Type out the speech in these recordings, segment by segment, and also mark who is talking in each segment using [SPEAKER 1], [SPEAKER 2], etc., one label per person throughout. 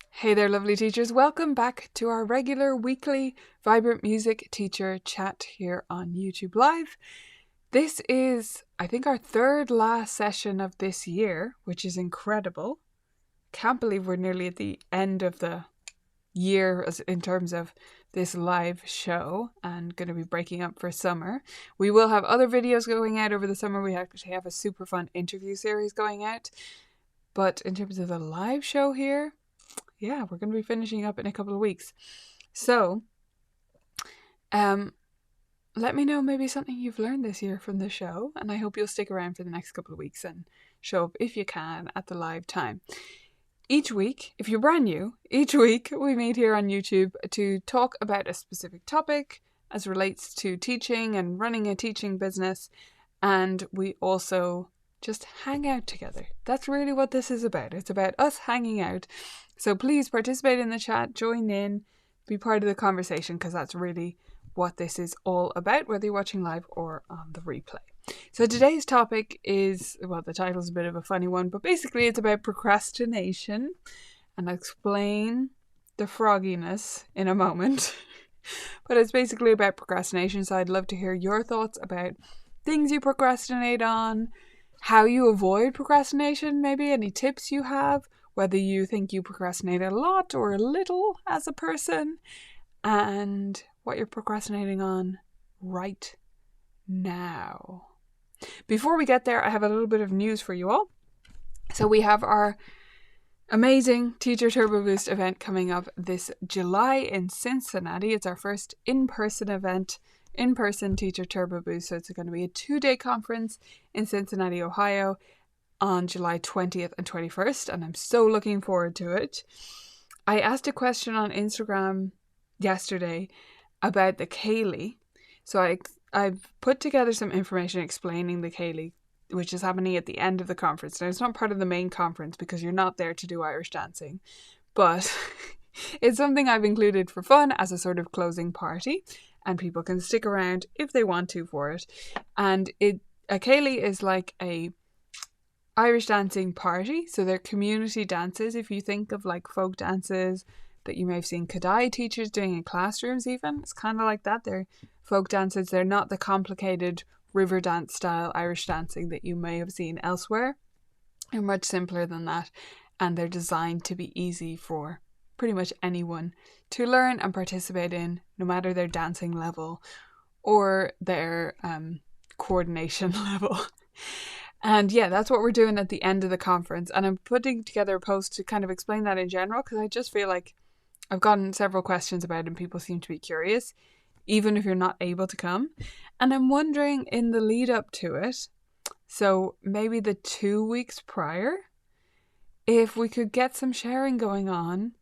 [SPEAKER 1] Hey there, lovely teachers. Welcome back to our regular weekly Vibrant Music Teacher Chat here on YouTube Live. This is, I think, our third last session of this year, which is incredible. Can't believe we're nearly at the end of the year in terms of this live show and going to be breaking up for summer. We will have other videos going out over the summer. We actually have a super fun interview series going out. But in terms of the live show here, yeah, we're going to be finishing up in a couple of weeks. So, let me know maybe something you've learned this year from the show, and I hope you'll stick around for the next couple of weeks and show up if you can at the live time. Each week, if you're brand new, each week we meet here on YouTube to talk about a specific topic as relates to teaching and running a teaching business, and we also just hang out together. That's really what this is about. It's about us hanging out. So please participate in the chat, join in, be part of the conversation, because that's really what this is all about, whether you're watching live or on the replay. So today's topic is, well, the title's a bit of a funny one, but basically it's about procrastination, and I'll explain the frogginess in a moment. But it's basically about procrastination, so I'd love to hear your thoughts about things you procrastinate on, how you avoid procrastination, maybe any tips you have, whether you think you procrastinate a lot or a little as a person, and what you're procrastinating on right now. Before we get there, I have a little bit of news for you all. So we have our amazing Teacher Turbo Boost event coming up this July in Cincinnati. It's our first in-person event, in-person Teacher Turbo Boost. So it's going to be a 2-day conference in Cincinnati, Ohio, on July 20th and 21st, and I'm so looking forward to it. I asked a question on Instagram yesterday about the Ceilidh. So I've put together some information explaining the Ceilidh, which is happening at the end of the conference. Now, it's not part of the main conference because you're not there to do Irish dancing, but it's something I've included for fun as a sort of closing party, and people can stick around if they want to for it. And a Ceilidh is like a Irish dancing party, so they're community dances. If you think of like folk dances that you may have seen Kadai teachers doing in classrooms even, it's kind of like that. They're folk dances. They're not the complicated river dance style Irish dancing that you may have seen elsewhere. They're much simpler than that, and they're designed to be easy for pretty much anyone to learn and participate in, no matter their dancing level or their coordination level. And yeah, that's what we're doing at the end of the conference. And I'm putting together a post to kind of explain that in general, because I just feel like I've gotten several questions about it and people seem to be curious, even if you're not able to come. And I'm wondering in the lead up to it, so maybe the 2 weeks prior, if we could get some sharing going on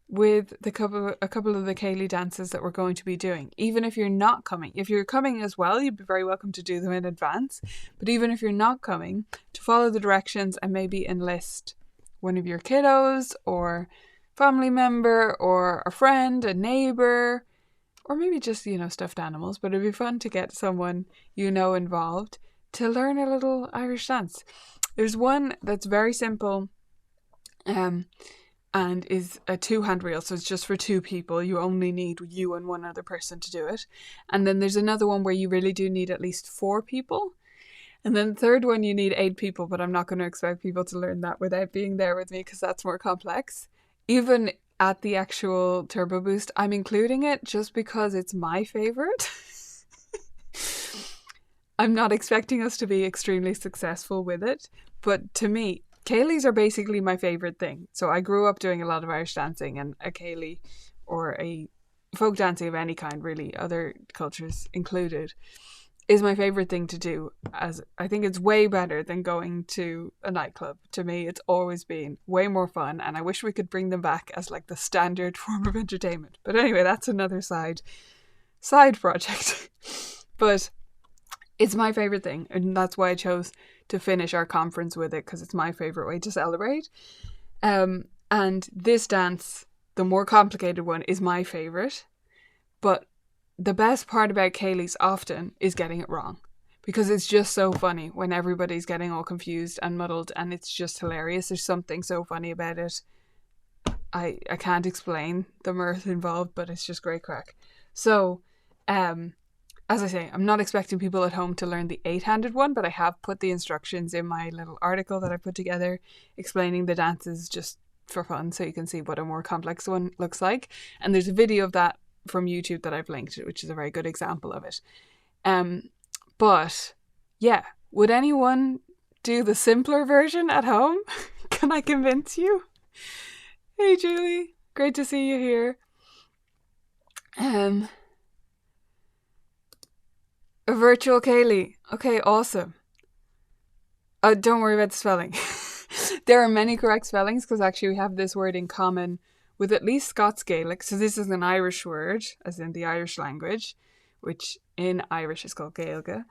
[SPEAKER 1] with a couple of the Ceilidh dances that we're going to be doing. Even if you're not coming. If you're coming as well, you'd be very welcome to do them in advance. But even if you're not coming, to follow the directions and maybe enlist one of your kiddos or family member or a friend, a neighbour, or maybe just, stuffed animals. But it'd be fun to get someone involved to learn a little Irish dance. There's one that's very simple, and is a 2-hand reel, so it's just for 2 people. You only need you and one other person to do it. And then there's another one where you really do need at least 4 people. And then the third one you need 8 people, but I'm not going to expect people to learn that without being there with me, because that's more complex. Even at the actual Turbo Boost, I'm including it just because it's my favourite. I'm not expecting us to be extremely successful with it, but to me, Ceilidhs are basically my favourite thing. So I grew up doing a lot of Irish dancing, and a Ceilidh, or a folk dancing of any kind really, other cultures included, is my favourite thing to do. As I think it's way better than going to a nightclub. To me, it's always been way more fun, and I wish we could bring them back as like the standard form of entertainment. But anyway, that's another side project. But it's my favourite thing, and that's why I chose to finish our conference with it, because it's my favourite way to celebrate. And this dance, the more complicated one, is my favourite. But the best part about Ceilidhs often is getting it wrong, because it's just so funny when everybody's getting all confused and muddled, and it's just hilarious. There's something so funny about it. I can't explain the mirth involved, but it's just great crack. So, as I say, I'm not expecting people at home to learn the 8-handed one, but I have put the instructions in my little article that I put together explaining the dances just for fun, so you can see what a more complex one looks like. And there's a video of that from YouTube that I've linked, which is a very good example of it. But yeah, would anyone do the simpler version at home? Can I convince you? Hey Julie, great to see you here. A virtual Kaylee. Okay, awesome. Don't worry about the spelling. There are many correct spellings because actually we have this word in common with at least Scots Gaelic. So this is an Irish word, as in the Irish language, which in Irish is called Gaeilge.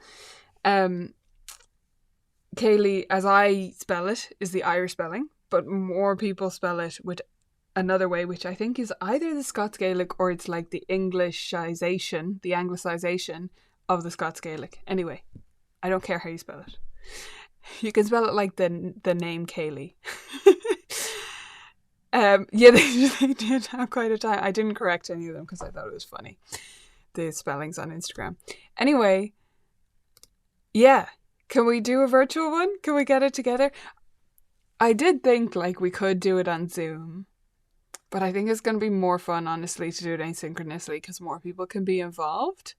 [SPEAKER 1] Kaylee, as I spell it, is the Irish spelling, but more people spell it with another way, which I think is either the Scots Gaelic or it's like the Englishization, the Anglicization of the Scots Gaelic. Anyway, I don't care how you spell it. You can spell it like the name Kaylee. Yeah, they did have quite a time. I didn't correct any of them because I thought it was funny. The spellings on Instagram. Anyway, yeah. Can we do a virtual one? Can we get it together? I did think like we could do it on Zoom, but I think it's going to be more fun, honestly, to do it asynchronously because more people can be involved.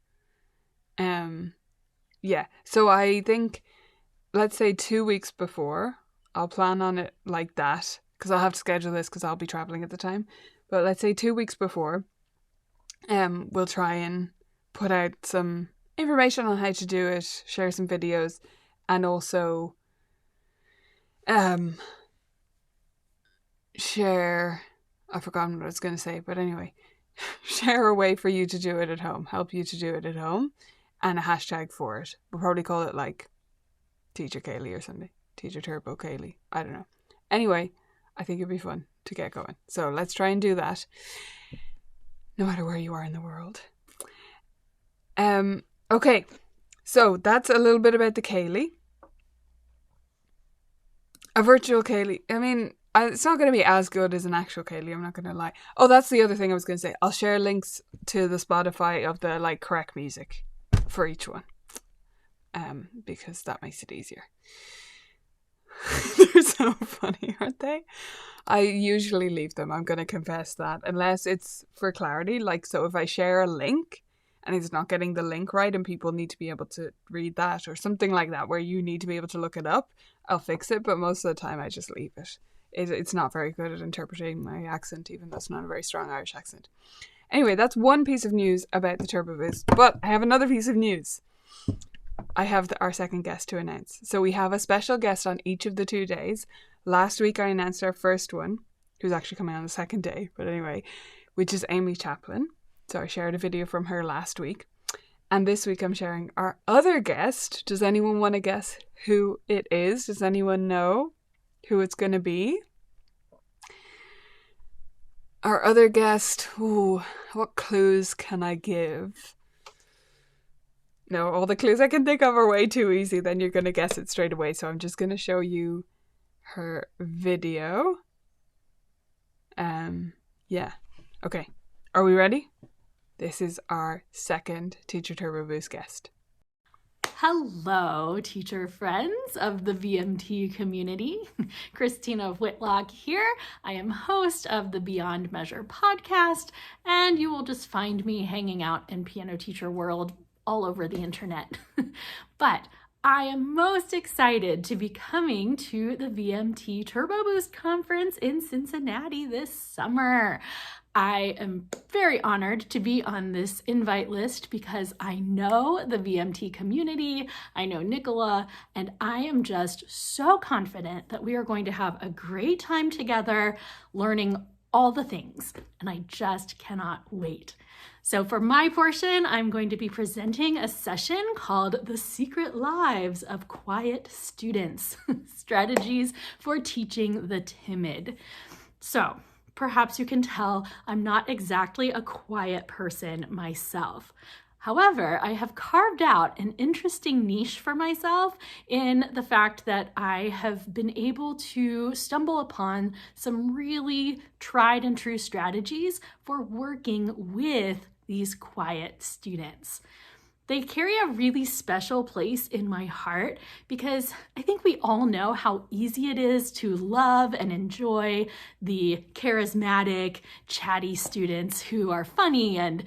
[SPEAKER 1] Yeah. So I think, let's say 2 weeks before, I'll plan on it like that because I'll have to schedule this because I'll be traveling at the time. But let's say 2 weeks before, we'll try and put out some information on how to do it, share some videos, and also share, I've forgotten what I was going to say, but anyway, share a way for you to do it at home, help you to do it at home, and a hashtag for it. We'll probably call it like Teacher Kaylee or something. Teacher Turbo Kaylee. I don't know. Anyway, I think it'd be fun to get going. So let's try and do that. No matter where you are in the world. Okay. So that's a little bit about the Kaylee. A virtual Kaylee. I mean, it's not going to be as good as an actual Kaylee. I'm not going to lie. Oh, that's the other thing I was going to say. I'll share links to the Spotify of the like correct music for each one. Because that makes it easier. They're so funny, aren't they? I usually leave them, I'm going to confess that, unless it's for clarity. Like, so if I share a link and it's not getting the link right and people need to be able to read that or something like that, where you need to be able to look it up, I'll fix it. But most of the time I just leave it. It's not very good at interpreting my accent, even though it's not a very strong Irish accent. Anyway, that's one piece of news about the Turbo Boost. But I have another piece of news. I have our second guest to announce. So we have a special guest on each of the 2 days. Last week I announced our first one, who's actually coming on the second day, but anyway, which is Amy Chaplin. So I shared a video from her last week. And this week I'm sharing our other guest. Does anyone want to guess who it is? Does anyone know who it's going to be? Our other guest, ooh, what clues can I give? No, all the clues I can think of are way too easy. Then you're going to guess it straight away. So I'm just going to show you her video. Yeah. Okay. Are we ready? This is our second Teacher Turbo Boost guest.
[SPEAKER 2] Hello, teacher friends of the VMT community. Christina Whitlock here. I am host of the Beyond Measure podcast, and you will just find me hanging out in piano teacher world all over the internet. But I am most excited to be coming to the VMT Turbo Boost conference in Cincinnati this summer. I am very honored to be on this invite list because I know the VMT community, I know Nicola, and I am just so confident that we are going to have a great time together learning all the things, and I just cannot wait. So for my portion, I'm going to be presenting a session called The Secret Lives of Quiet Students, Strategies for Teaching the Timid. So perhaps you can tell I'm not exactly a quiet person myself. However, I have carved out an interesting niche for myself in the fact that I have been able to stumble upon some really tried and true strategies for working with these quiet students. They carry a really special place in my heart because I think we all know how easy it is to love and enjoy the charismatic, chatty students who are funny and,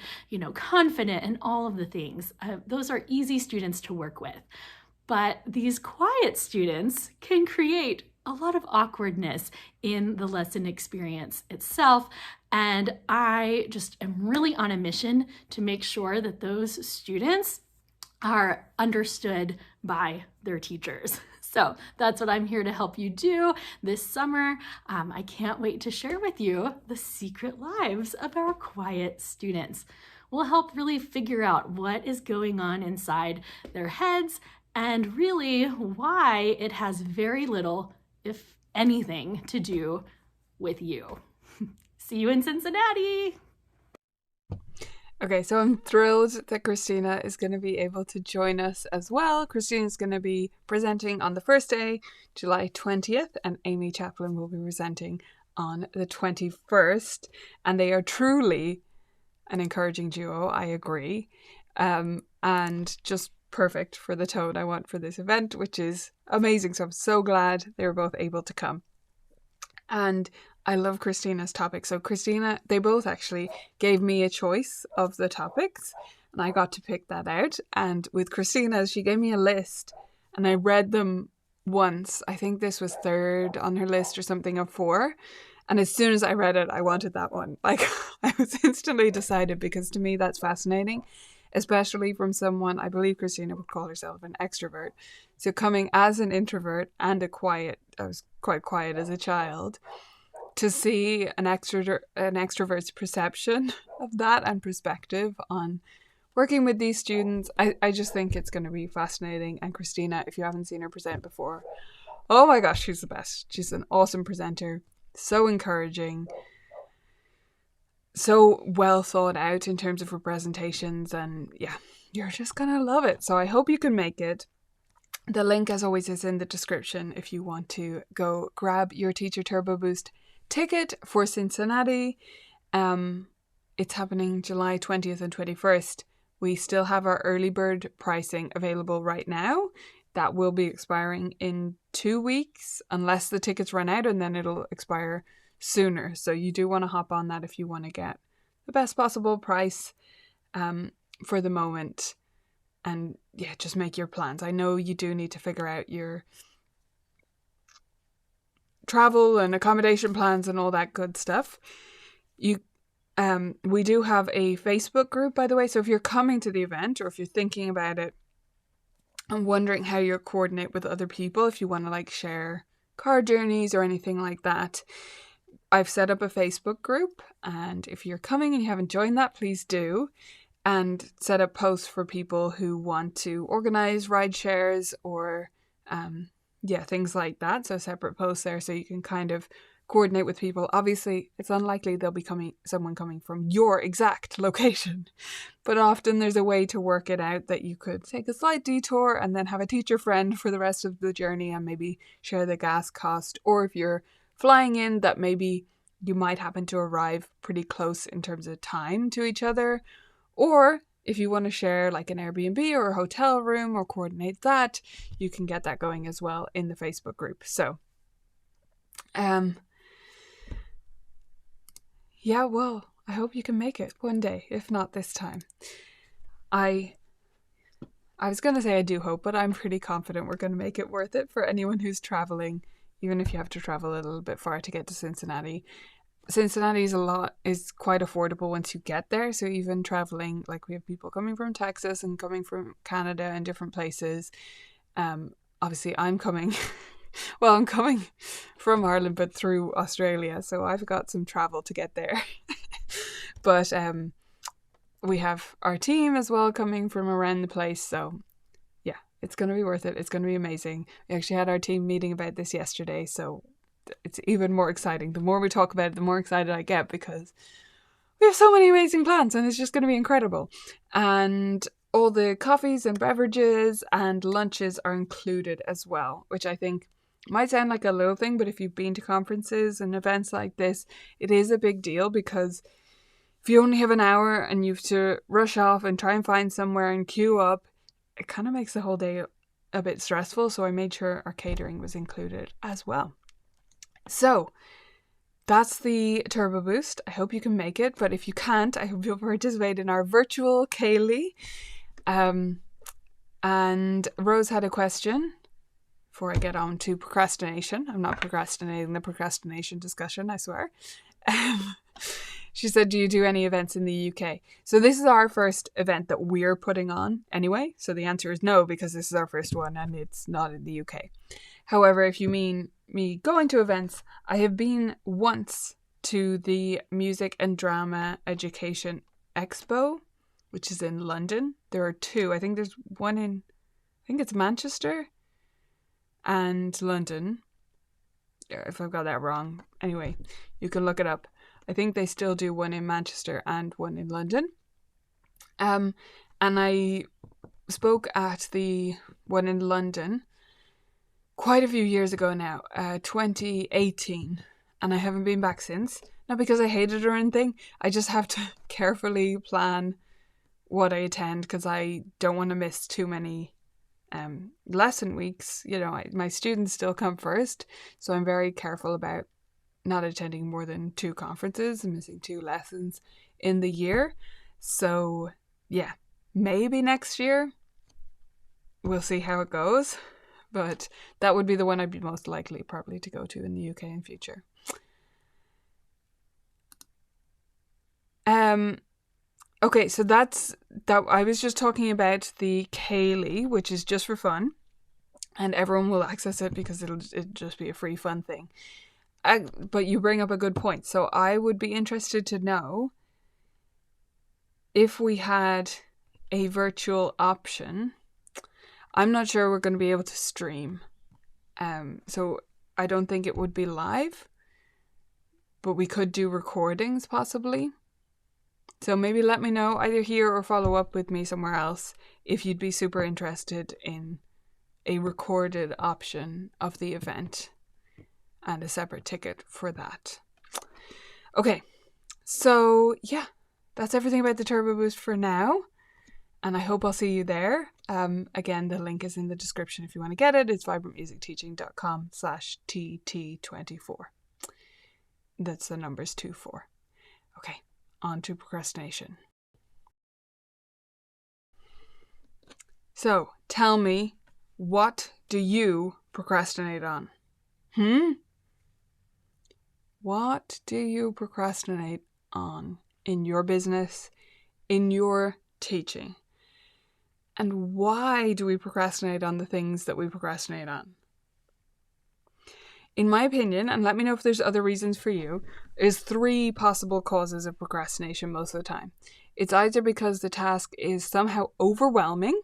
[SPEAKER 2] confident and all of the things. Those are easy students to work with. But these quiet students can create a lot of awkwardness in the lesson experience itself. And I just am really on a mission to make sure that those students are understood by their teachers. So that's what I'm here to help you do this summer. I can't wait to share with you the secret lives of our quiet students. We'll help really figure out what is going on inside their heads and really why it has very little, if anything, to do with you. See you in Cincinnati.
[SPEAKER 1] Okay, so I'm thrilled that Christina is going to be able to join us as well. Christina is going to be presenting on the first day, July 20th, and Amy Chaplin will be presenting on the 21st. And they are truly an encouraging duo, I agree. And just perfect for the tone I want for this event, which is amazing. So I'm so glad they were both able to come. And I love Christina's topic. So Christina, they both actually gave me a choice of the topics and I got to pick that out. And with Christina, she gave me a list and I read them once. I think this was third on her list or something of 4. And as soon as I read it, I wanted that one. Like I was instantly decided because to me that's fascinating, especially from someone, I believe Christina would call herself an extrovert. So coming as an introvert and I was quite quiet as a child, to see an extrovert's perception of that and perspective on working with these students, I just think it's going to be fascinating. And Christina, if you haven't seen her present before, oh my gosh, she's the best. She's an awesome presenter, so encouraging, so well thought out in terms of her presentations, and yeah, you're just going to love it. So I hope you can make it. The link, as always, is in the description if you want to go grab your Teacher Turbo Boost ticket for Cincinnati. It's happening July 20th and 21st. We still have our early bird pricing available right now. That will be expiring in 2 weeks unless the tickets run out, and then it'll expire sooner. So you do want to hop on that if you want to get the best possible price for the moment. And yeah, just make your plans. I know you do need to figure out your travel and accommodation plans and all that good stuff. We do have a Facebook group, by the way. So if you're coming to the event or if you're thinking about it and wondering how you coordinate with other people, if you want to like share car journeys or anything like that, I've set up a Facebook group. And if you're coming and you haven't joined that, please do. And set up posts for people who want to organize ride shares or things like that. So separate posts there so you can kind of coordinate with people. Obviously, it's unlikely there'll be someone coming from your exact location, but often there's a way to work it out that you could take a slight detour and then have a teacher friend for the rest of the journey and maybe share the gas cost. Or if you're flying in, that maybe you might happen to arrive pretty close in terms of time to each other. Or if you want to share like an Airbnb or a hotel room or coordinate that, you can get that going as well in the Facebook group. So, yeah, well, I hope you can make it one day, if not this time. I was going to say I do hope, but I'm pretty confident we're going to make it worth it for anyone who's traveling, even if you have to travel a little bit far to get to Cincinnati. Cincinnati is quite affordable once you get there. So even traveling, like we have people coming from Texas and coming from Canada and different places. Obviously I'm coming from Ireland, but through Australia. So I've got some travel to get there. But we have our team as well coming from around the place. So yeah, it's going to be worth it. It's going to be amazing. We actually had our team meeting about this yesterday. So it's even more exciting. The more we talk about it, the more excited I get because, we have so many amazing plans and it's just going to be incredible. And all the coffees and beverages and lunches are included as well, which I think might sound like a little thing, but if you've been to conferences and events like this, it is a big deal, because if you only have an hour and you have to rush off and try and find somewhere and queue up, it kind of makes the whole day a bit stressful. So I made sure our catering was included as well. So that's the Turbo Boost. I hope you can make it, but if you can't, I hope you'll participate in our virtual Kaylee. And Rose had a question before I get on to procrastination. I'm not procrastinating the procrastination discussion, I swear. She said, do you do any events in the UK? So this is our first event that we're putting on anyway. So the answer is no, because this is our first one and it's not in the UK. However, if you mean me going to events, I have been once to the Music and Drama Education Expo, which is in London. There are two. I think there's one in, I think it's Manchester and London. If I've got that wrong. Anyway, you can look it up. I think they still do one in Manchester and one in London. And I spoke at the one in London quite a few years ago now, 2018, and I haven't been back since. Not because I hate it or anything, I just have to carefully plan what I attend, because I don't want to miss too many lesson weeks. You know, my students still come first, so I'm very careful about not attending more than 2 conferences and missing 2 lessons in the year. So yeah, maybe next year. We'll see how it goes. But that would be the one I'd be most likely probably to go to in the UK in future. Okay, so that's that. I was just talking about the Kaylee, which is just for fun, and everyone will access it because it'll just be a free fun thing. But you bring up a good point. So I would be interested to know if we had a virtual option. I'm not sure we're going to be able to stream. So I don't think it would be live, but we could do recordings possibly. So maybe let me know either here or follow up with me somewhere else if you'd be super interested in a recorded option of the event and a separate ticket for that. Okay, so yeah, that's everything about the Turbo Boost for now. And I hope I'll see you there. Again, the link is in the description if you want to get it. It's vibrantmusicteaching.com/TT24. That's the numbers 24. Okay, on to procrastination. So, tell me, what do you procrastinate on? What do you procrastinate on in your business, in your teaching? And why do we procrastinate on the things that we procrastinate on? In my opinion, and let me know if there's other reasons for you, is 3 possible causes of procrastination most of the time. It's either because the task is somehow overwhelming.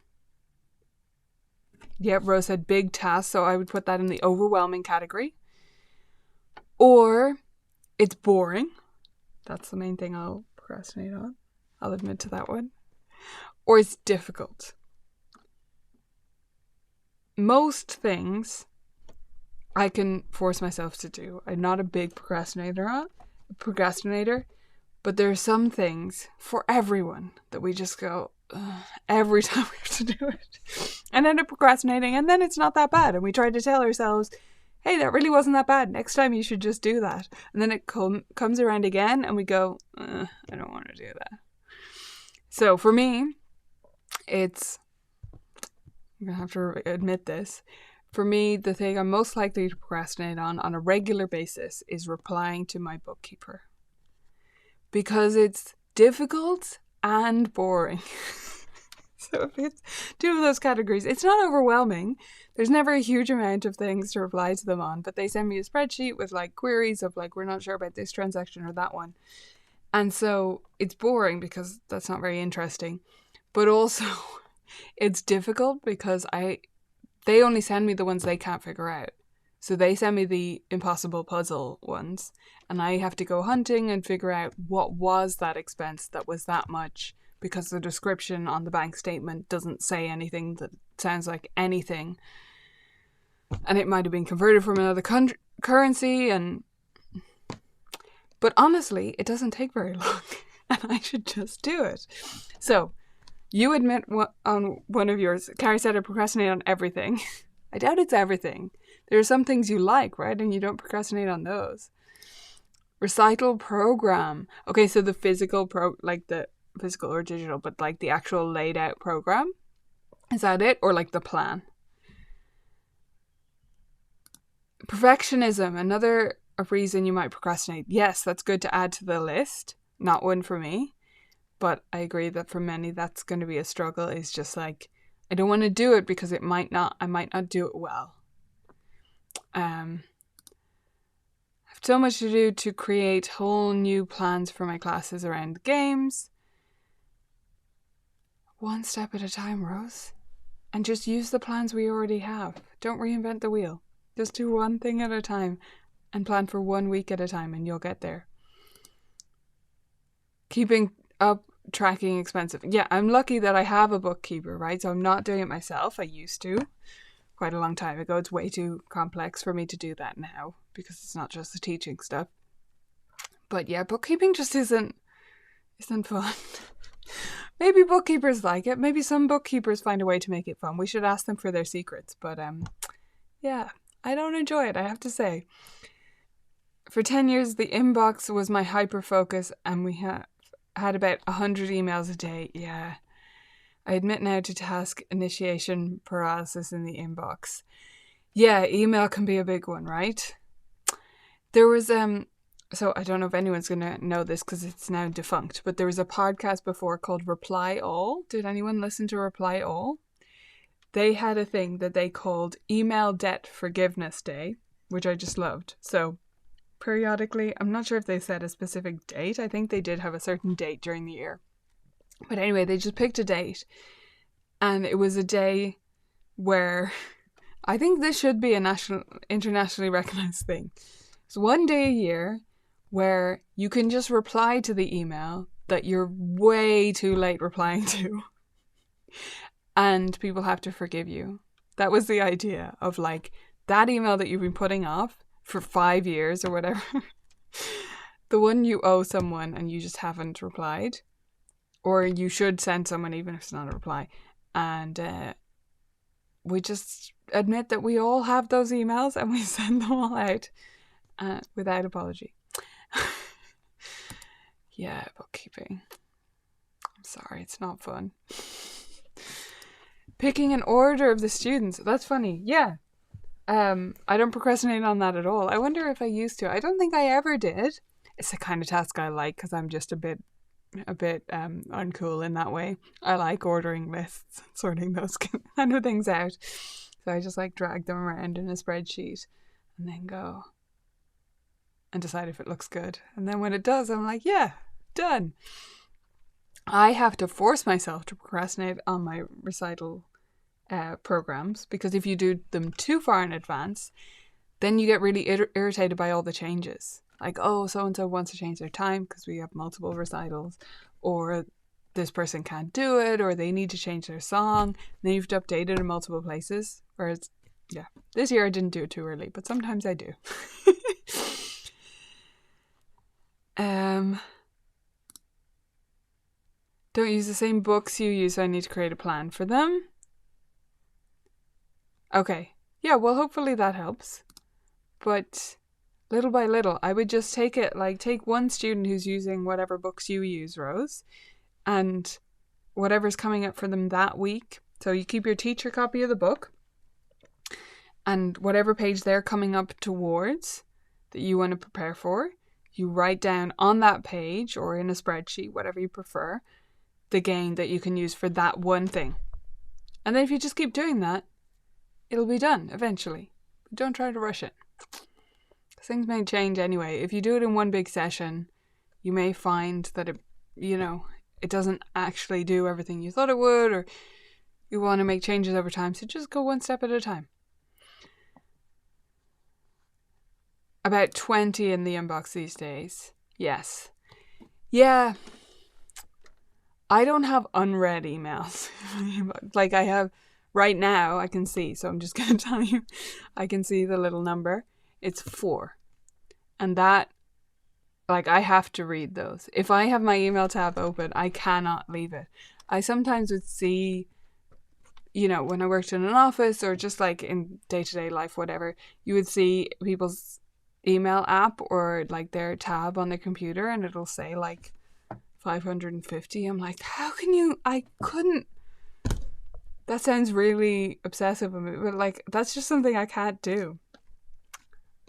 [SPEAKER 1] Yep, Rose said big task, so I would put that in the overwhelming category. Or it's boring. That's the main thing I'll procrastinate on. I'll admit to that one. Or it's difficult. Most things I can force myself to do. I'm not a big procrastinator, but there are some things for everyone that we just go, every time we have to do it, and end up procrastinating, and then it's not that bad, and we try to tell ourselves, hey, that really wasn't that bad, next time you should just do that, and then it comes around again, and we go, I don't want to do that. So for me, I'm gonna have to admit this, for me, the thing I'm most likely to procrastinate on a regular basis is replying to my bookkeeper. Because it's difficult and boring. So if it's 2 of those categories, it's not overwhelming. There's never a huge amount of things to reply to them on, but they send me a spreadsheet with like queries of like, we're not sure about this transaction or that one. And so it's boring because that's not very interesting. But also it's difficult because they only send me the ones they can't figure out. So they send me the impossible puzzle ones, and I have to go hunting and figure out what was that expense that was that much, because the description on the bank statement doesn't say anything that sounds like anything. And it might have been converted from another currency, but honestly, it doesn't take very long, and I should just do it. So, you admit on one of yours, Carrie said I procrastinate on everything. I doubt it's everything. There are some things you like, right? And you don't procrastinate on those. Recital program. Okay, so the physical like the physical or digital, but like the actual laid out program. Is that it? Or like the plan? Perfectionism. Another reason you might procrastinate. Yes, that's good to add to the list. Not one for me. But I agree that for many that's going to be a struggle. It's just like, I don't want to do it because I might not do it well. I have so much to do to create whole new plans for my classes around games. One step at a time, Rose. And just use the plans we already have. Don't reinvent the wheel. Just do one thing at a time and plan for 1 week at a time and you'll get there. Keeping up tracking expensive. Yeah, I'm lucky that I have a bookkeeper, right? So I'm not doing it myself. I used to. Quite a long time ago. It's way too complex for me to do that now because it's not just the teaching stuff. But yeah, bookkeeping just isn't fun. Maybe bookkeepers like it. Maybe some bookkeepers find a way to make it fun. We should ask them for their secrets. But yeah, I don't enjoy it, I have to say. For 10 years, the inbox was my hyper focus, and we had about 100 emails a day. Yeah. I admit now to task initiation paralysis in the inbox. Yeah, email can be a big one, right? There was, so I don't know if anyone's going to know this because it's now defunct, but there was a podcast before called Reply All. Did anyone listen to Reply All? They had a thing that they called Email Debt Forgiveness Day, which I just loved. So periodically, I'm not sure if they set a specific date. I think they did have a certain date during the year. But anyway, they just picked a date, and it was a day where I think this should be a internationally recognized thing. It's one day a year where you can just reply to the email that you're way too late replying to, and people have to forgive you. That was the idea of like that email that you've been putting off for 5 years or whatever, the one you owe someone and you just haven't replied. Or you should send someone even if it's not a reply. And we just admit that we all have those emails and we send them all out without apology. Yeah, bookkeeping. I'm sorry, it's not fun. Picking an order of the students. That's funny. Yeah. I don't procrastinate on that at all. I wonder if I used to. I don't think I ever did. It's the kind of task I like because I'm just a bit uncool in that way. I like ordering lists, sorting those kind of things out. So I just like drag them around in a spreadsheet and then go and decide if it looks good. And then when it does, I'm like, yeah, done. I have to force myself to procrastinate on my recital programs because if you do them too far in advance, then you get really irritated by all the changes. Like, oh, so-and-so wants to change their time because we have multiple recitals, or this person can't do it, or they need to change their song. And then you've to update it in multiple places. Whereas, yeah, this year I didn't do it too early, but sometimes I do. Don't use the same books you use, so I need to create a plan for them. Okay. Yeah, well, hopefully that helps. But little by little, I would just take one student who's using whatever books you use, Rose, and whatever's coming up for them that week. So you keep your teacher copy of the book, and whatever page they're coming up towards that you want to prepare for, you write down on that page or in a spreadsheet, whatever you prefer, the game that you can use for that one thing. And then if you just keep doing that, it'll be done eventually. But don't try to rush it. Things may change anyway. If you do it in one big session, you may find that it doesn't actually do everything you thought it would, or you want to make changes over time. So just go one step at a time. About 20 in the inbox these days. Yes. Yeah. I don't have unread emails. Like I have right now, I can see. So I'm just going to tell you. I can see the little number. It's 4. And that, like, I have to read those. If I have my email tab open, I cannot leave it. I sometimes would see, you know, when I worked in an office or just like in day-to-day life, whatever, you would see people's email app or like their tab on their computer and it'll say like 550. I'm like, how can you? I couldn't. That sounds really obsessive of me, but like that's just something I can't do.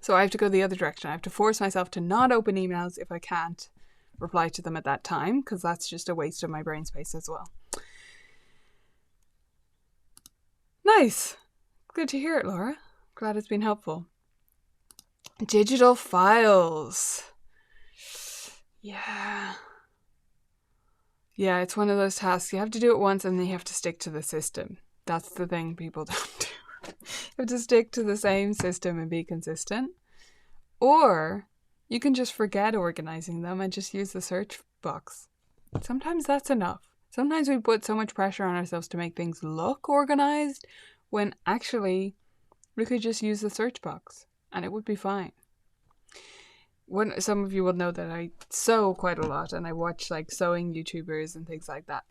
[SPEAKER 1] So I have to go the other direction. I have to force myself to not open emails if I can't reply to them at that time, because that's just a waste of my brain space as well. Nice. Good to hear it, Laura. Glad it's been helpful. Digital files. Yeah. Yeah, it's one of those tasks. You have to do it once and then you have to stick to the system. That's the thing people don't do. You have to stick to the same system and be consistent. Or you can just forget organizing them and just use the search box. Sometimes that's enough. Sometimes we put so much pressure on ourselves to make things look organized when actually we could just use the search box and it would be fine. Some of you will know that I sew quite a lot and I watch like sewing YouTubers and things like that.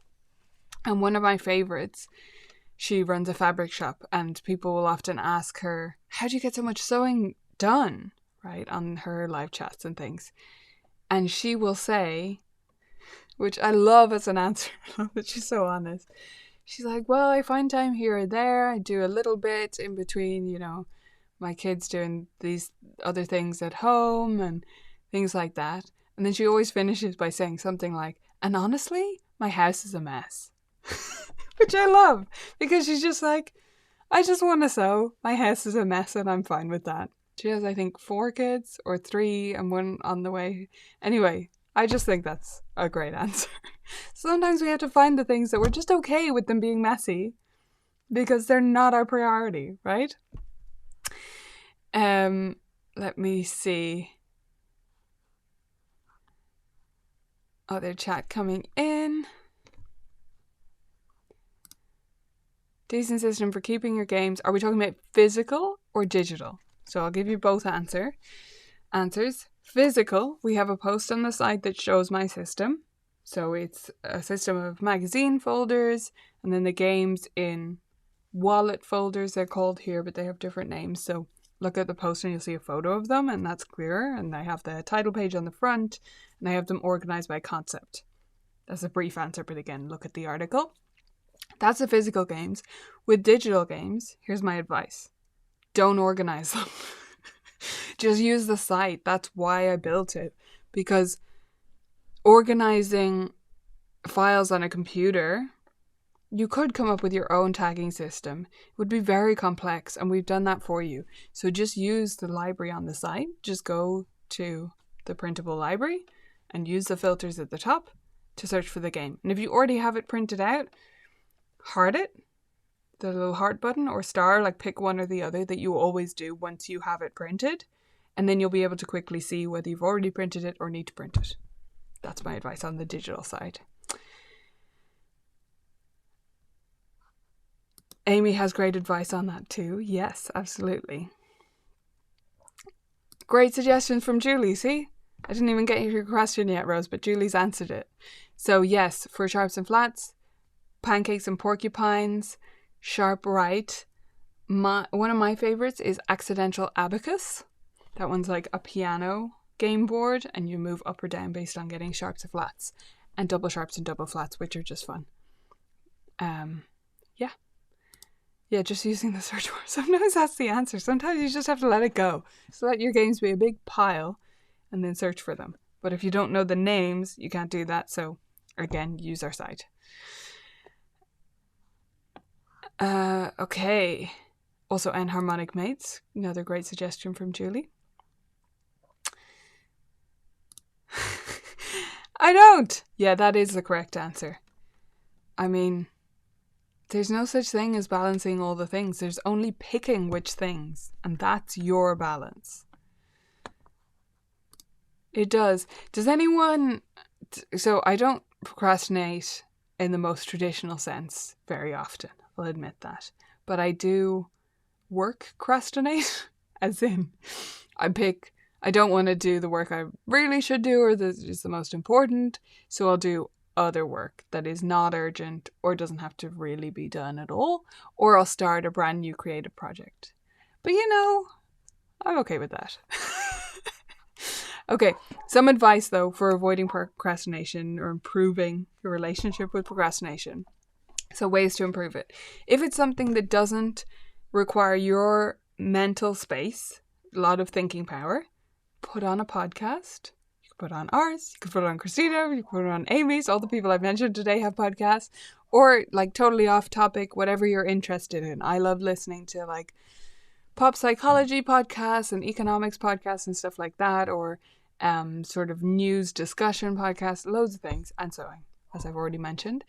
[SPEAKER 1] And one of my favorites, she runs a fabric shop and people will often ask her, how do you get so much sewing done? Right, on her live chats and things. And she will say, which I love as an answer, I love that she's so honest. She's like, well, I find time here or there. I do a little bit in between, you know, my kids doing these other things at home and things like that. And then she always finishes by saying something like, and honestly, my house is a mess. Which I love, because she's just like, I just want to sew. My house is a mess and I'm fine with that. She has, I think, 4 kids or 3 and 1 on the way. Anyway, I just think that's a great answer. Sometimes we have to find the things that we're just okay with them being messy because they're not our priority, right? Let me see. Other chat coming in. Decent system for keeping your games. Are we talking about physical or digital? So I'll give you both answers. Physical, we have a post on the site that shows my system. So it's a system of magazine folders and then the games in wallet folders, they're called here, but they have different names. So look at the post and you'll see a photo of them and that's clearer. And I have the title page on the front and I have them organized by concept. That's a brief answer, but again, look at the article. That's the physical games. With digital games, here's my advice. Don't organize them. Just use the site. That's why I built it. Because organizing files on a computer, you could come up with your own tagging system. It would be very complex, and we've done that for you. So just use the library on the site. Just go to the printable library and use the filters at the top to search for the game. And if you already have it printed out, heart it. The little heart button or star, like pick one or the other that you always do once you have it printed, and then you'll be able to quickly see whether you've already printed it or need to print it. That's my advice on the digital side. Amy has great advice on that too. Yes, absolutely. Great suggestions from Julie, see? I didn't even get your question yet, Rose, but Julie's answered it. So yes, for sharps and flats, pancakes and porcupines, sharp right. One of my favorites is Accidental Abacus. That one's like a piano game board and you move up or down based on getting sharps or flats. And double sharps and double flats, which are just fun. Yeah, just using the search bar. Sometimes that's the answer. Sometimes you just have to let it go. So let your games be a big pile and then search for them. But if you don't know the names, you can't do that. So again, use our site. Okay. Also, Enharmonic Mates. Another great suggestion from Julie. I don't! Yeah, that is the correct answer. I mean, there's no such thing as balancing all the things. There's only picking which things. And that's your balance. It does. Does anyone... So I don't procrastinate in the most traditional sense very often. I'll admit that. But I do work-crastinate, as in I don't want to do the work I really should do or that is the most important, so I'll do other work that is not urgent or doesn't have to really be done at all, or I'll start a brand new creative project. But I'm okay with that. Okay, some advice though for avoiding procrastination or improving your relationship with procrastination. So ways to improve it. If it's something that doesn't require your mental space, a lot of thinking power, put on a podcast. You can put on ours, you can put it on Christina, you can put it on Amy's. All the people I've mentioned today have podcasts. Or like totally off topic, whatever you're interested in. I love listening to like pop psychology podcasts and economics podcasts and stuff like that, or sort of news discussion podcasts, loads of things, and so on, as I've already mentioned.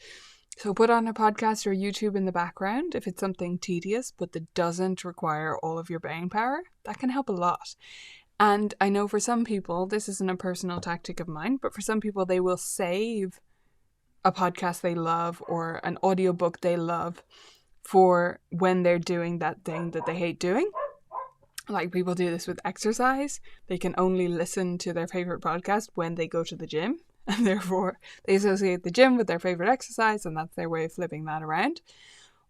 [SPEAKER 1] So put on a podcast or YouTube in the background if it's something tedious but that doesn't require all of your brain power. That can help a lot. And I know for some people, this isn't a personal tactic of mine, but for some people they will save a podcast they love or an audiobook they love for when they're doing that thing that they hate doing. Like people do this with exercise. They can only listen to their favorite podcast when they go to the gym, and therefore they associate the gym with their favorite exercise, and that's their way of flipping that around.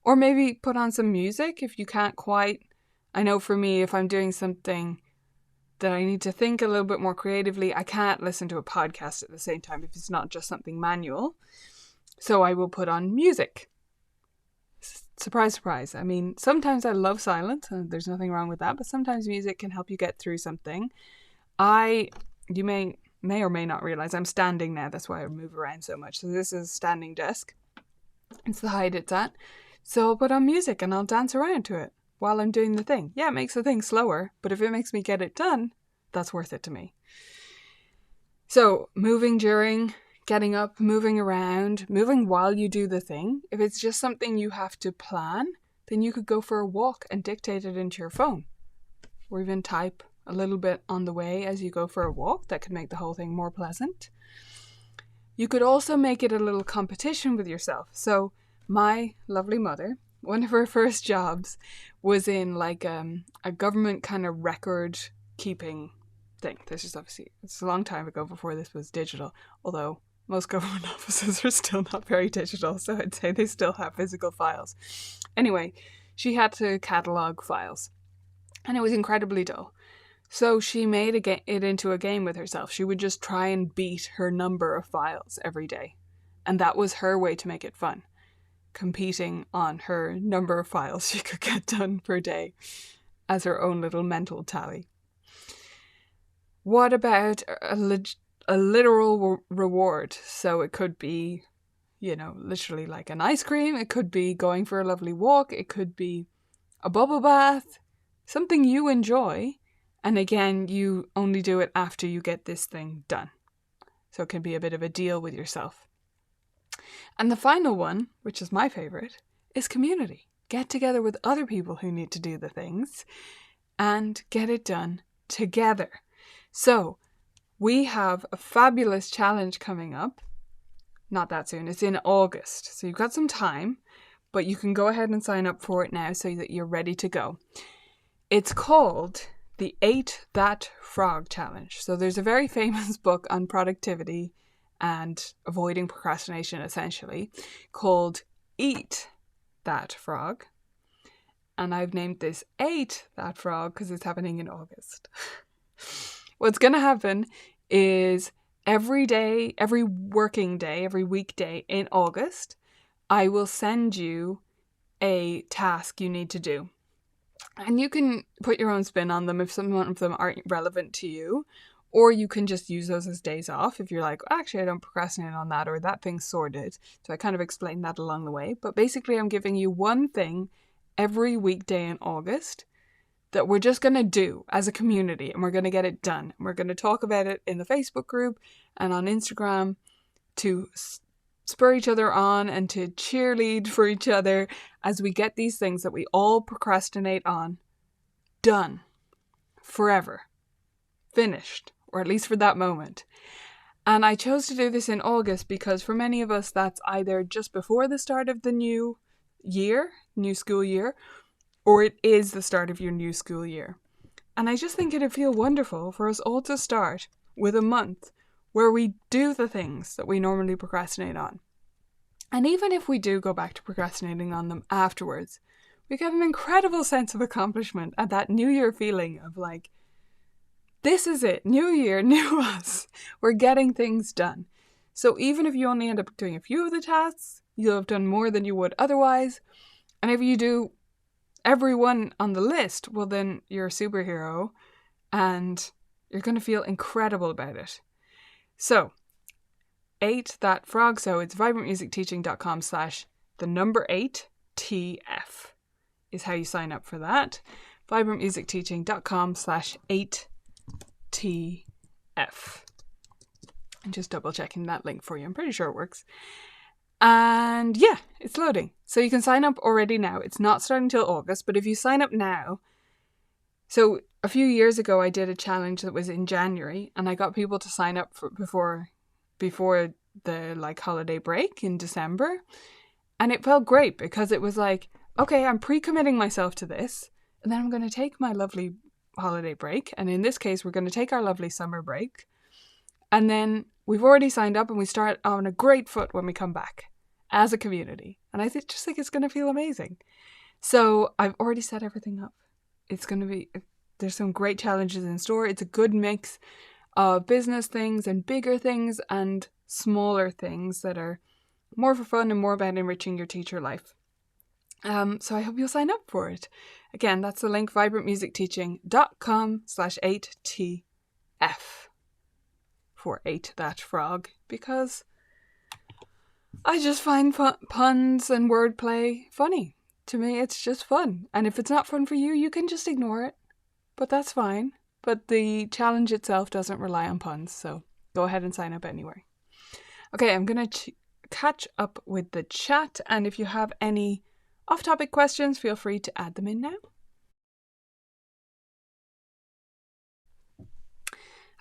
[SPEAKER 1] Or maybe put on some music if you can't quite. I know for me, if I'm doing something that I need to think a little bit more creatively, I can't listen to a podcast at the same time if it's not just something manual. So I will put on music. Surprise, surprise. I mean, sometimes I love silence, and there's nothing wrong with that, but sometimes music can help you get through something. You may or may not realize I'm standing now, that's why I move around so much. So this is a standing desk. It's the height it's at. So I'll put on music and I'll dance around to it while I'm doing the thing. Yeah, it makes the thing slower, but if it makes me get it done, that's worth it to me. So moving during, getting up, moving around, moving while you do the thing. If it's just something you have to plan, then you could go for a walk and dictate it into your phone. Or even type a little bit on the way as you go for a walk. That could make the whole thing more pleasant. You could also make it a little competition with yourself. So my lovely mother, one of her first jobs was in like a government kind of record keeping thing. This is obviously, it's a long time ago before this was digital, although most government offices are still not very digital, so I'd say they still have physical files. Anyway, she had to catalogue files, and it was incredibly dull. So she made it into a game with herself. She would just try and beat her number of files every day, and that was her way to make it fun, competing on her number of files she could get done per day as her own little mental tally. What about a literal reward? So it could be, literally like an ice cream. It could be going for a lovely walk. It could be a bubble bath, something you enjoy. And again, you only do it after you get this thing done. So it can be a bit of a deal with yourself. And the final one, which is my favorite, is community. Get together with other people who need to do the things and get it done together. So we have a fabulous challenge coming up. Not that soon. It's in August. So you've got some time, but you can go ahead and sign up for it now so that you're ready to go. It's called the Ate That Frog Challenge. So there's a very famous book on productivity and avoiding procrastination, essentially, called Eat That Frog. And I've named this Ate That Frog because it's happening in August. What's going to happen is every day, every working day, every weekday in August, I will send you a task you need to do. And you can put your own spin on them if some of them aren't relevant to you, or you can just use those as days off if you're like, actually, I don't procrastinate on that, or that thing's sorted. So I kind of explain that along the way. But basically, I'm giving you one thing every weekday in August that we're just going to do as a community, and we're going to get it done. And we're going to talk about it in the Facebook group and on Instagram to spur each other on and to cheerlead for each other as we get these things that we all procrastinate on done, forever, finished, or at least for that moment. And I chose to do this in August because for many of us, that's either just before the start of the new school year, or it is the start of your new school year. And I just think it'd feel wonderful for us all to start with a month where we do the things that we normally procrastinate on. And even if we do go back to procrastinating on them afterwards, we get an incredible sense of accomplishment and that New Year feeling of like, this is it, new year, new us. We're getting things done. So even if you only end up doing a few of the tasks, you'll have done more than you would otherwise. And if you do everyone on the list, well then you're a superhero and you're going to feel incredible about it. So, 8 that frog, so it's vibrantmusicteaching.com/8TF is how you sign up for that. vibrantmusicteaching.com/8TF. I'm just double checking that link for you. I'm pretty sure it works. And yeah, it's loading. So you can sign up already now. It's not starting till August, but if you sign up now, so a few years ago I did a challenge that was in January and I got people to sign up for before the like holiday break in December. And it felt great because it was like, okay, I'm pre-committing myself to this and then I'm going to take my lovely holiday break. And in this case, we're going to take our lovely summer break. And then we've already signed up and we start on a great foot when we come back as a community. And I just think it's going to feel amazing. So I've already set everything up. It's going to be, there's some great challenges in store. It's a good mix of business things and bigger things and smaller things that are more for fun and more about enriching your teacher life. So I hope you'll sign up for it. Again, that's the link, vibrantmusicteaching.com/8TF for 8 that frog, because I just find puns and wordplay funny. To me, it's just fun. And if it's not fun for you, you can just ignore it. But that's fine. But the challenge itself doesn't rely on puns, so go ahead and sign up anyway. Okay, I'm going to catch up with the chat, and if you have any off-topic questions, feel free to add them in now.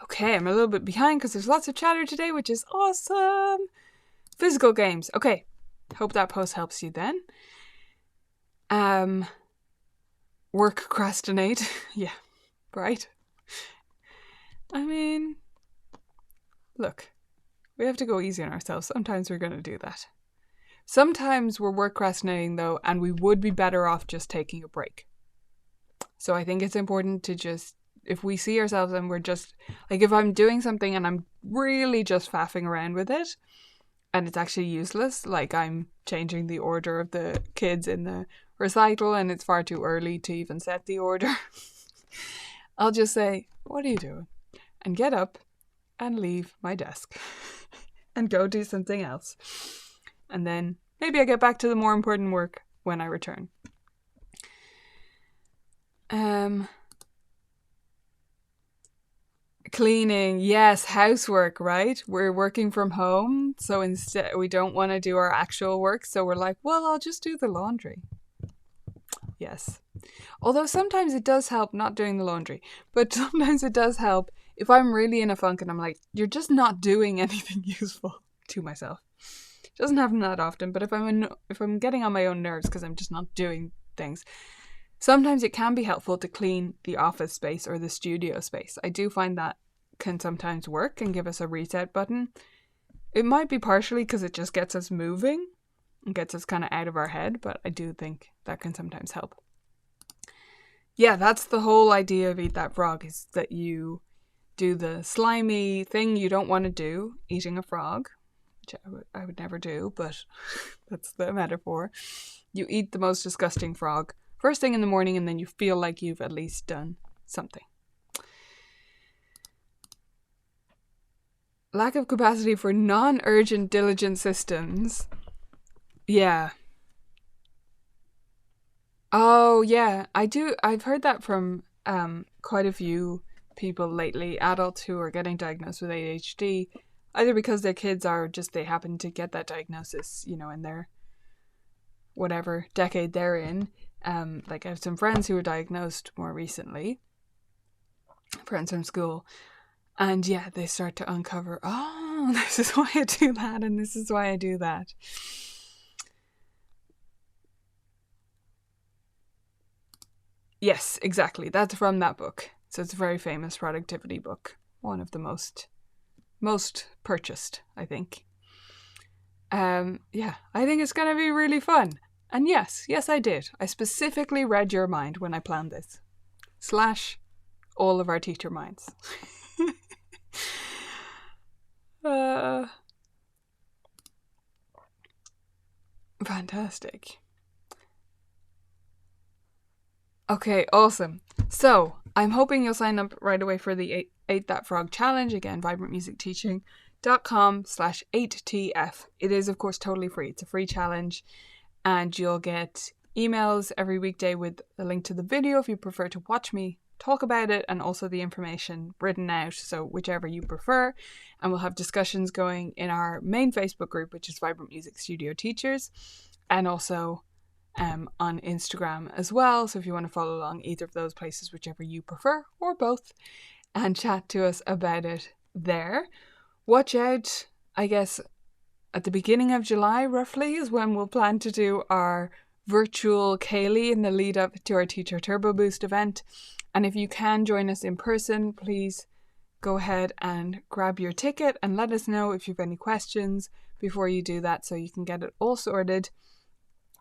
[SPEAKER 1] Okay, I'm a little bit behind because there's lots of chatter today, which is awesome. Physical games. Okay, hope that post helps you then. Procrastinate. Yeah, right. I mean, look, we have to go easy on ourselves. Sometimes we're going to do that. Sometimes we're procrastinating though, and we would be better off just taking a break. So I think it's important to just, if we see ourselves and we're just, like if I'm doing something and I'm really just faffing around with it, and it's actually useless, like I'm changing the order of the kids in the recital and it's far too early to even set the order, I'll just say, what are you doing? And get up and leave my desk and go do something else. And then maybe I get back to the more important work when I return. Cleaning, yes, housework, right? We're working from home, so instead we don't want to do our actual work, so we're like, well, I'll just do the laundry. Yes. Although sometimes it does help not doing the laundry, but sometimes it does help if I'm really in a funk and I'm like, you're just not doing anything useful to myself. It doesn't happen that often, but if I'm getting on my own nerves because I'm just not doing things, sometimes it can be helpful to clean the office space or the studio space. I do find that can sometimes work and give us a reset button. It might be partially because it just gets us moving and gets us kind of out of our head, but I do think that can sometimes help. Yeah, that's the whole idea of Eat That Frog, is that you do the slimy thing you don't want to do, eating a frog, which I would never do, but that's the metaphor. You eat the most disgusting frog first thing in the morning, and then you feel like you've at least done something. Lack of capacity for non-urgent diligent systems. Yeah. Oh, yeah. I've heard that from quite a few people lately, adults who are getting diagnosed with ADHD, either because their kids are just, they happen to get that diagnosis, in their whatever decade they're in. Like I have some friends who were diagnosed more recently, friends from school, And yeah, they start to uncover, oh, this is why I do that, and this is why I do that. Yes, exactly. That's from that book. So it's a very famous productivity book. One of the most purchased, I think. Yeah, I think it's going to be really fun. And yes, I did. I specifically read your mind when I planned this. / all of our teacher minds. Fantastic. Okay, awesome. So, I'm hoping you'll sign up right away for the 8 That Frog Challenge. Again, vibrantmusicteaching.com/8TF. It is, of course, totally free. It's a free challenge, and you'll get emails every weekday with a link to the video if you prefer to watch me talk about it, and also the information written out, so whichever you prefer. And we'll have discussions going in our main Facebook group, which is Vibrant Music Studio Teachers, and also on Instagram as well. So if you want to follow along either of those places, whichever you prefer, or both, and chat to us about it there. Watch out, I guess, at the beginning of July, roughly, is when we'll plan to do our virtual Kaylee in the lead up to our Teacher Turbo Boost event. And if you can join us in person, please go ahead and grab your ticket and let us know if you have any questions before you do that, so you can get it all sorted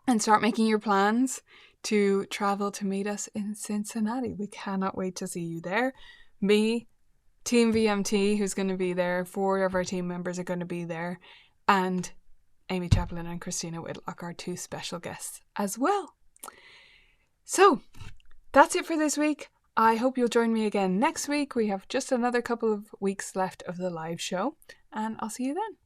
[SPEAKER 1] and start making your plans to travel to meet us in Cincinnati. We cannot wait to see you there. Me, Team VMT, who's going to be there, 4 of our team members are going to be there, and Amy Chaplin and Christina Whitlock are 2 special guests as well. So, that's it for this week. I hope you'll join me again next week. We have just another couple of weeks left of the live show, and I'll see you then.